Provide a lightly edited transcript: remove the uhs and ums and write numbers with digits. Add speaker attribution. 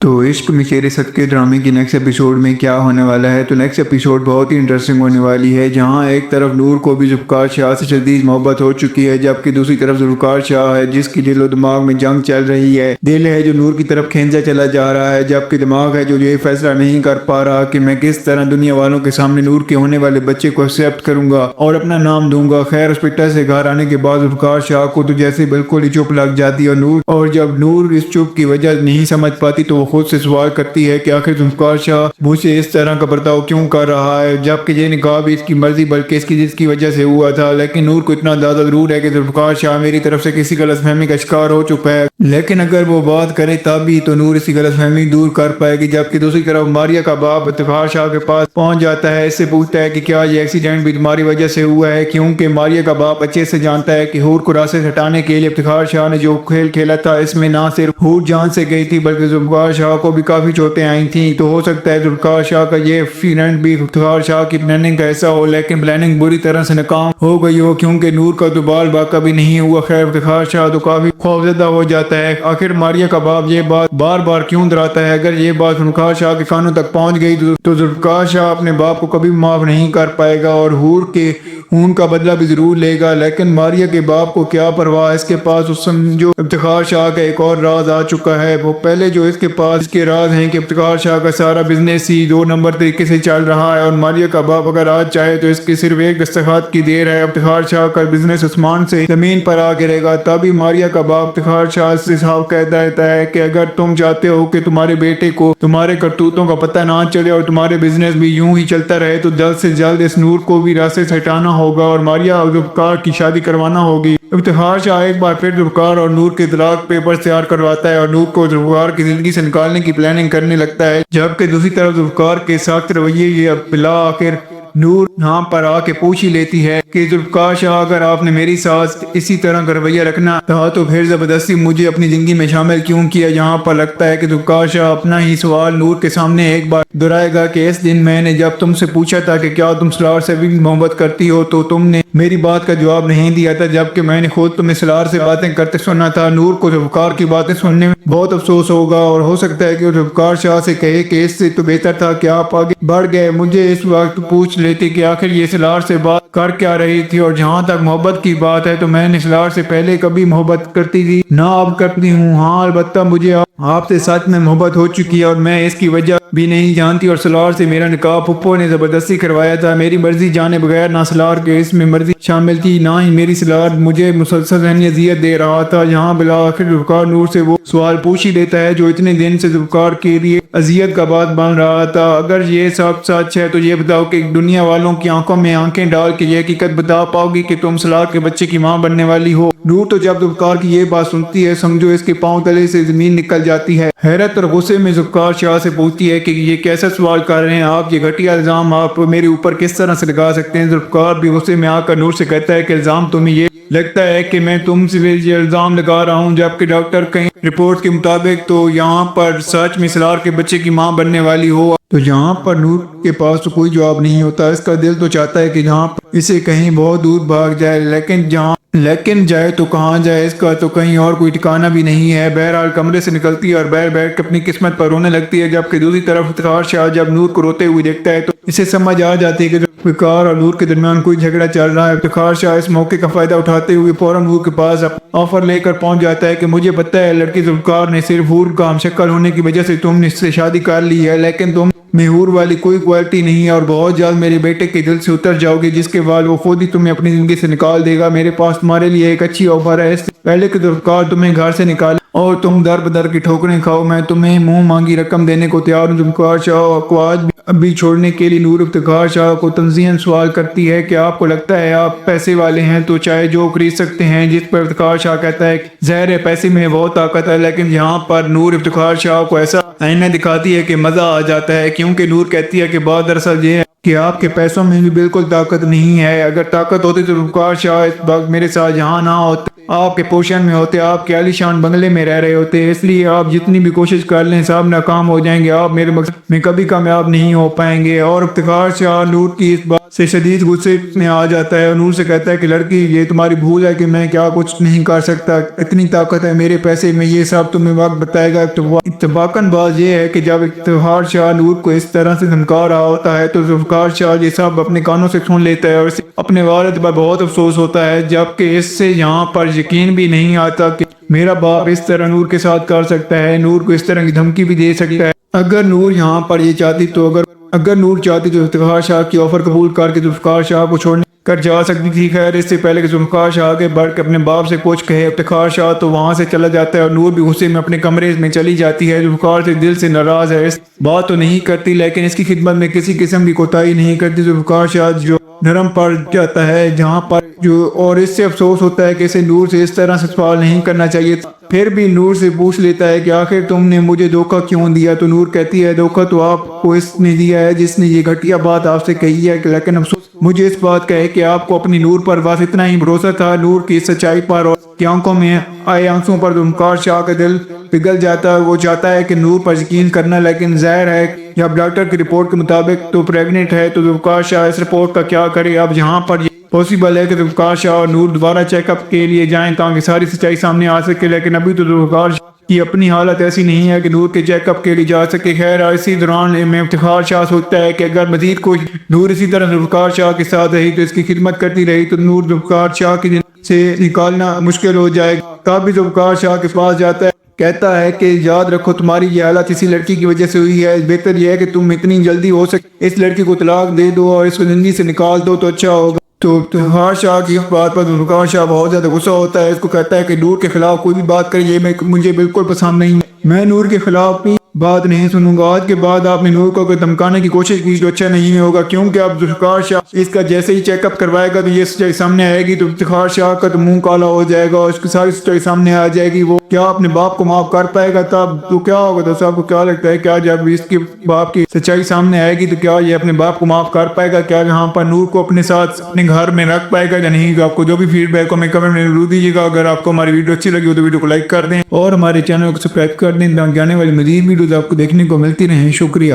Speaker 1: تو عشق میں شیر صدقے ڈرامے کی نیکسٹ ایپیسوڈ میں کیا ہونے والا ہے؟ تو نیکسٹ ایپیسوڈ بہت ہی انٹرسٹنگ ہونے والی ہے، جہاں ایک طرف نور کو بھی ذوالفقار شاہ سے شدید محبت ہو چکی ہے، جبکہ دوسری طرف ذوالفقار شاہ ہے جس کی دل و دماغ میں جنگ چل رہی ہے۔ دل ہے جو نور کی طرف کھینچا چلا جا رہا ہے، جبکہ دماغ ہے جو یہ فیصلہ نہیں کر پا رہا کہ میں کس طرح دنیا والوں کے سامنے نور کے ہونے والے بچے کو ایکسیپٹ کروں گا اور اپنا نام دوں گا۔ خیر ہاسپٹل سے گھر آنے کے بعد ذوالفقار شاہ کو تو جیسے بالکل ہی چپ لگ جاتی ہے اور جب نور اس چپ کی وجہ نہیں سمجھ پاتی تو وہ خود سے سوال کرتی ہے کہ آخر ذوالفقار شاہ مجھ سے اس طرح کا برتاؤ کیوں کر رہا ہے، جبکہ یہ نکاح بھی اس کی مرضی بلکہ اس کی جس کی وجہ سے ہوا تھا۔ لیکن نور کو اتنا اندازہ ضرور ہے کہ ذوالفقار شاہ میری طرف سے کسی غلط فہمی کا شکار ہو چکا ہے، لیکن اگر وہ بات کرے تب بھی تو نور اسی غلط فہمی دور کر پائے گی۔ جبکہ دوسری طرف ماریہ کا باپ ذوالفقار شاہ کے پاس پہنچ جاتا ہے، اس سے پوچھتا ہے کہ کیا یہ ایکسیڈنٹ بھی تمہاری وجہ سے ہوا ہے، کیونکہ ماریہ کا باپ اچھے سے جانتا ہے کہ حور کو راستے سے ہٹانے کے لیے ذوالفقار شاہ نے جو کھیل کھیلا تھا اس میں نہ صرف حور جان سے گئی تھی بلکہ ذوالفقار شاہ کو بھی کافی چوٹیں آئی تھیں۔ تو ہو سکتا ہے ذوالفقار شاہ کا یہ ایکسیڈنٹ بھی ذوالفقار شاہ کی پلاننگ کا ایسا ہو، لیکن پلاننگ بری طرح سے ناکام ہو گئی ہو کیونکہ نور کا تو بال باقا بھی نہیں ہوا۔ خیر ذوالفقار شاہ تو کافی خوفزدہ ہو جاتا ہے، آخر ماریہ کا باپ یہ بات بار بار کیوں دہراتا ہے؟ اگر یہ بات ذوالفقار شاہ کے کانوں تک پہنچ گئی تو ذوالفقار شاہ اپنے باپ کو کبھی معاف نہیں کر پائے گا اور حور کے خون کا بدلہ بھی ضرور لے گا۔ لیکن ماریہ کے باپ کو کیا پرواہ، اس کے پاس اس سمجھو ذوالفقار شاہ کا ایک اور راز آ چکا ہے۔ وہ پہلے جو اس کے پاس اس کے راز ہیں کہ ذوالفقار شاہ کا سارا بزنس ہی 2 نمبر طریقے سے چل رہا ہے اور ماریہ کا باپ اگر آج چاہے تو اس کی صرف ایک دستخط کی دیر ہے، ذوالفقار شاہ کا بزنس آسمان سے زمین پر آ گرے گا۔ تبھی ماریہ کا باپ ذوالفقار شاہ سے صاف کہہ دیتا ہے کہ اگر تم چاہتے ہو کہ تمہارے بیٹے کو تمہارے کرتوتوں کا پتہ نہ چلے اور تمہارے بزنس بھی یوں ہی چلتا رہے تو جلد سے جلد اس نور کو بھی راستے سے ہٹانا ہوگا اور ماریہ اور ذوالفقار کی شادی کروانا ہوگی۔ ذوالفقار شاہ ایک بار پھر ذوالفقار اور نور کے طلاق پیپر تیار کرواتا ہے اور نور کو ذوالفقار کی زندگی سے نکالنے کی پلاننگ کرنے لگتا ہے، جبکہ دوسری طرف ذوالفقار کے سخت رویے یہ بالآخر نور یہاں پر آ کے پوچھ ہی لیتی ہے کہ ذوالفقار شاہ اگر آپ نے میری ساتھ اسی طرح کا رویہ رکھنا تھا تو پھر زبردستی مجھے اپنی زندگی میں شامل کیوں کیا؟ یہاں پر لگتا ہے کہ ذوالفقار شاہ اپنا ہی سوال نور کے سامنے ایک بار دہرائے گا کہ اس دن میں نے جب تم سے پوچھا تھا کہ کیا تم سلار سے بھی محبت کرتی ہو تو تم نے میری بات کا جواب نہیں دیا تھا، جبکہ میں نے خود تمہیں سلار سے باتیں کرتے سنا تھا۔ نور کو ذوالفقار کی باتیں سننے میں بہت افسوس ہوگا اور ہو سکتا ہے کہ ذوالفقار شاہ سے کہے کہ اس سے تو بہتر تھا کہ آپ آگے بڑھ گئے، مجھے اس وقت پوچھ لیتے کہ آخر یہ سلار سے بات کر کیا رہی تھی۔ اور جہاں تک محبت کی بات ہے تو میں نے سلار سے پہلے کبھی محبت کرتی تھی نہ اب کرتی ہوں، ہاں البتہ مجھے آپ سے سچ میں محبت ہو چکی ہے اور میں اس کی وجہ بھی نہیں جانتی، اور سلار سے میرا نکاح پھپھو نے زبردستی کروایا تھا، میری مرضی جانے بغیر نہ سلار کے اس میں مرضی شامل تھی نہ ہی میری سلار مجھے مسلسل ذہنی اذیت دے رہا تھا۔ یہاں بالآخر ذوالفقار نور سے وہ سوال پوچھ ہی لیتا ہے جو اتنے دن سے ذوالفقار کے لیے اذیت کا باعث بن رہا تھا، اگر یہ سب سچ ہے تو یہ بتاؤ کہ دنیا والوں کی آنکھوں میں آنکھیں ڈال کے یہ حقیقت بتا پاؤ گی کہ تم سلار کے بچے کی ماں بننے والی ہو؟ نور تو جب ذوالفقار کی یہ بات سنتی ہے سمجھو اس کے پاؤں تلے سے زمین نکل جاتی ہے، حیرت اور غصے میں ذوالفقار شاہ سے پوچھتی ہے کہ یہ کیسا سوال کر رہے ہیں آپ، یہ گھٹیا الزام آپ میرے اوپر کس طرح سے لگا سکتے ہیں؟ ذوالفقار بھی غصے میں آ کر نور سے کہتا ہے کہ الزام تمہیں یہ لگتا ہے کہ میں تم سے یہ الزام لگا رہا ہوں، جبکہ ڈاکٹر کہیں رپورٹ کے مطابق تو یہاں پر سچ میں سلار کے بچے کی ماں بننے والی ہو۔ تو یہاں پر نور کے پاس تو کوئی جواب نہیں ہوتا، اس کا دل تو چاہتا ہے کہ جہاں پر اسے کہیں بہت دور بھاگ جائے، لیکن جائے تو کہاں جائے، اس کا تو کہیں اور کوئی ٹھکانہ بھی نہیں ہے۔ بہرحال کمرے سے نکلتی ہے اور بیٹھ کے اپنی قسمت پر رونے لگتی ہے، جبکہ دوسری طرف ذوالفقار شاہ جب نور کو روتے ہوئے دیکھتا ہے تو اسے سمجھ آ جاتی ہے کہ ذوالفقار اور نور کے درمیان کوئی جھگڑا چل رہا ہے۔ ذوالفقار شاہ اس موقع کا فائدہ اٹھاتے ہوئے فوراً نور کے پاس آفر لے کر پہنچ جاتا ہے کہ مجھے پتہ ہے لڑکی ذوالفقار نے صرف حور کا ہم شکل ہونے کی وجہ سے تم نے اس سے شادی کر لی ہے، لیکن تم میں حور والی کوئی کوالٹی نہیں ہے اور بہت جلد میرے بیٹے کے دل سے اتر جاؤ گے، جس کے بعد وہ خود ہی تمہیں اپنی زندگی سے نکال دے گا۔ میرے پاس تمہارے لیے ایک اچھی آفر ہے، اس سے پہلے کہ ذوالفقار تمہیں گھر سے نکالے اور تم در بدر کی ٹھوکریں کھاؤ، میں تمہیں منہ مانگی رقم دینے کو تیار ہوں۔ ذوالفقار شاہ کو آج بھی چھوڑنے کے لیے نور ذوالفقار شاہ کو تنزیہاً سوال کرتی ہے کہ آپ کو لگتا ہے آپ پیسے والے ہیں تو چاہے جو خرید سکتے ہیں، جس پر ذوالفقار شاہ کہتا ہے کہ ظاہر ہے پیسے میں بہت طاقت ہے، لیکن یہاں پر نور ذوالفقار شاہ کو ایسا آئینہ دکھاتی ہے کہ مزہ آ جاتا ہے، کیونکہ نور کہتی ہے کہ بات دراصل یہ ہے کہ آپ کے پیسوں میں بھی بالکل طاقت نہیں ہے، اگر طاقت ہوتی تو ذوالفقار شاہ اس وقت میرے ساتھ یہاں نہ ہوتے، آپ کے پوشن میں ہوتے، آپ کے عالیشان بنگلے میں رہ رہے ہوتے، اس لیے آپ جتنی بھی کوشش کر لیں سب ناکام ہو جائیں گے، آپ میرے مقصد میں کبھی کامیاب نہیں ہو پائیں گے۔ اور افتخار شاہ نور کی اس بات سے شدید غصے میں آ جاتا ہے اور نور سے کہتا ہے کہ لڑکی، یہ تمہاری بھول ہے کہ میں کیا کچھ نہیں کر سکتا، اتنی طاقت ہے میرے پیسے میں، یہ سب تمہیں وقت بتائے گا۔ اتفاقاً بات یہ ہے کہ جب افتخار شاہ نور کو اس طرح سے دھمکا رہا ہوتا ہے تو ذوالفقار شاہ یہ سب اپنے کانوں سے سن لیتا ہے اور اسے اپنے والد پر بہت افسوس ہوتا ہے، جبکہ اس سے یہاں پر یقین بھی نہیں آتا کہ میرا باپ اس طرح نور کے ساتھ کر سکتا ہے، نور کو اس طرح کی دھمکی بھی دے سکتا ہے۔ اگر نور یہاں پر یہ چاہتی تو اگر نور چاہتی تو افتخار شاہ کی آفر قبول کر کے ذوالفقار شاہ کو چھوڑنے کر جا سکتی تھی۔ خیر اس سے پہلے کہ ذوالفقار شاہ آگے بڑھ کے اپنے باپ سے کچھ کہے، افتخار شاہ تو وہاں سے چلا جاتا ہے اور نور بھی غصے میں اپنے کمرے میں چلی جاتی ہے۔ ذوالفقار سے دل سے ناراض ہے، اس بات تو نہیں کرتی لیکن اس کی خدمت میں کسی قسم کی کوتاہی نہیں کرتی۔ ذوالفقار شاہ جو نرم پڑ جاتا ہے جہاں پر اور اس سے افسوس ہوتا ہے کہ اسے نور سے اس طرح سے سوال نہیں کرنا چاہیے، پھر بھی نور سے پوچھ لیتا ہے کہ آخر تم نے مجھے دھوکہ کیوں دیا؟ تو نور کہتی ہے دھوکہ تو آپ کو اس نے دیا ہے جس نے یہ گھٹیا بات آپ سے کہی ہے، لیکن افسوس مجھے اس بات کا ہے کہ آپ کو اپنی نور پر بس اتنا ہی بھروسہ تھا، نور کی سچائی پر، اور کی آنکھوں میں آئے آنسوں پر ذوالفقار شاہ کا دل پگھل جاتا ہے۔ وہ چاہتا ہے کہ نور پر یقین کرنا، لیکن ظاہر ہے جب ڈاکٹر کی رپورٹ کے مطابق تو پریگننٹ ہے تو ذوالفقار شاہ اس رپورٹ کا کیا کرے؟ اب یہاں پر پاسبل ہے کہ ذوالفقار شاہ اور نور دوبارہ چیک اپ کے لیے جائیں تاکہ ساری سچائی سامنے آ سکے، لیکن ابھی تو ذوالفقار کی اپنی حالت ایسی نہیں ہے کہ نور کے چیک اپ کے لیے جا سکے۔ خیر اسی دوران میں افتخار شاہ سوچتا ہے کہ اگر مزید کوئی نور اسی طرح ذوالفقار شاہ کے ساتھ رہی تو اس کی خدمت کرتی رہی تو نور ذوالفقار شاہ کی زندگی سے نکالنا مشکل ہو جائے گا۔ تب بھی ذوالفقار شاہ کے پاس جاتا ہے، کہتا ہے کہ یاد رکھو تمہاری یہ حالت اسی لڑکی کی وجہ سے ہوئی ہے، بہتر یہ ہے کہ تم اتنی جلدی ہو سکے اس لڑکی کو طلاق دے دو اور اس کو زندگی سے نکال دو تو اچھا ہوگا۔ تو افتخار شاہ کی اس بات پر ذوالفقار شاہ بہت زیادہ غصہ ہوتا ہے، اس کو کہتا ہے کہ نور کے خلاف کوئی بھی بات کرے یہ مجھے بالکل پسند نہیں، میں نور کے خلاف بھی بات نہیں سنوں گا، آج کے بعد آپ نے نور کو اگر دھمکانے کی کوشش کی تو اچھا نہیں ہوگا، کیونکہ اب ذوالفقار شاہ اس کا جیسے ہی چیک اپ کروائے گا تو یہ سچائی سامنے آئے گی تو افتخار شاہ کا تو منہ کالا ہو جائے گا اور اس کی ساری سچائی سامنے آ جائے گی۔ وہ کیا اپنے باپ کو معاف کر پائے گا؟ تب تو کیا ہوگا؟ تو صاحب کو کیا لگتا ہے کیا جب اس کے باپ کی سچائی سامنے آئے گی تو کیا یہ اپنے باپ کو معاف کر پائے گا؟ کیا یہاں پر نور کو اپنے ساتھ اپنے گھر میں رکھ پائے گا یا نہیں؟ تو آپ کو جو بھی فیڈ بیک ہو ہمیں کمنٹ میں ضرور دیجیے گا۔ اگر آپ کو ہماری ویڈیو اچھی لگی ہو تو ویڈیو کو لائک کر دیں اور ہمارے چینل کو سبسکرائب کر دیں تاکہ آنے والی مزید ویڈیوز آپ کو دیکھنے کو ملتی رہیں۔ شکریہ۔